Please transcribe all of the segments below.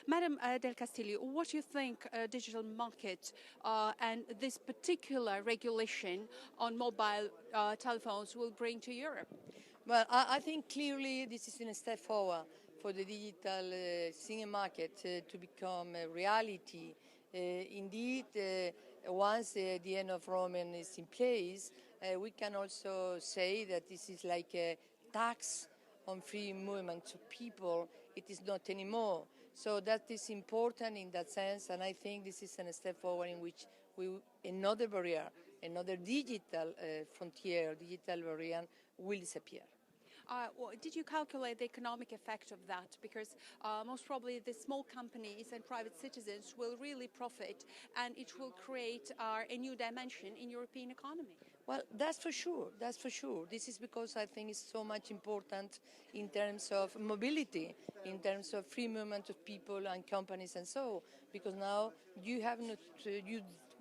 Madam del Castillo, what do you think digital market and this particular regulation on mobile telephones will bring to Europe? Well, I think clearly this is a step forward for the digital single market to become a reality. Indeed, once the end of roaming is in place, we can also say that this is like a tax on free movement to people. It is not anymore. So that is important in that sense, and I think this is a step forward in which another barrier, another digital frontier, digital barrier will disappear. Did you calculate the economic effect of that? Because most probably the small companies and private citizens will really profit, and it will create a new dimension in European economy. Well, that's for sure. That's for sure. This is because I think it's so much important in terms of mobility, in terms of free movement of people and companies and so. Because now you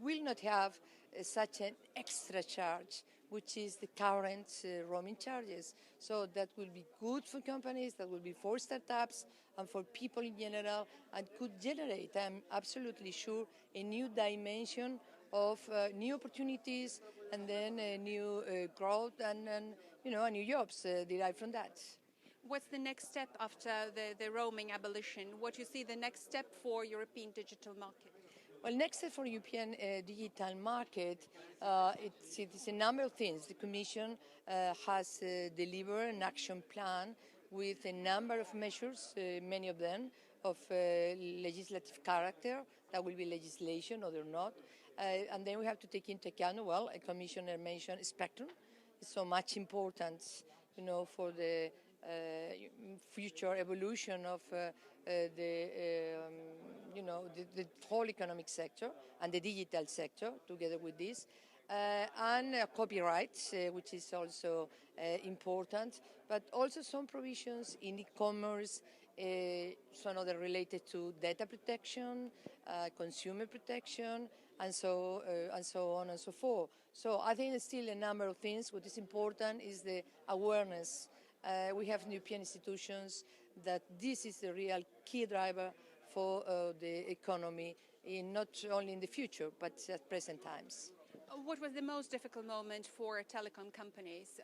will not have such an extra charge, which is the current roaming charges. So that will be good for companies, that will be for startups and for people in general, and could generate, I'm absolutely sure, a new dimension of new opportunities and then new growth and new jobs derived from that. What's the next step after the roaming abolition? What do you see the next step for European digital market? Well, next step for European digital market, it is a number of things. The Commission has delivered an action plan with a number of measures, many of them of legislative character. That will be legislation, or they're not. And then we have to take into account, well, a commissioner mentioned spectrum. It's so much important, for the future evolution of the whole economic sector and the digital sector together with this. And copyright, which is also important, but also some provisions in e-commerce, some other related to data protection, consumer protection, and so on and so forth. So I think there's still a number of things. What is important is the awareness. We have European institutions that this is the real key driver for the economy, not only in the future, but at present times. What was the most difficult moment for telecom companies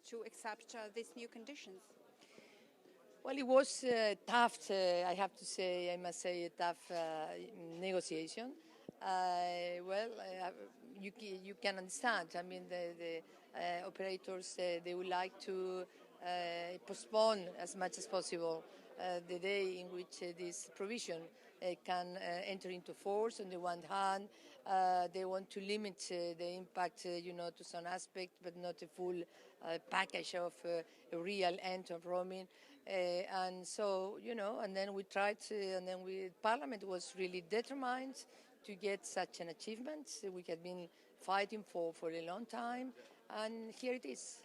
to accept these new conditions? Well, it was tough, I must say, a tough negotiation. You can understand. I mean, the operators, they would like to postpone as much as possible the day in which this provision can enter into force. On the one hand, they want to limit the impact, to some aspect, but not a full package of a real end of roaming. And so, and then we tried to, and then Parliament was really determined to get such an achievement. We had been fighting for a long time, and here it is.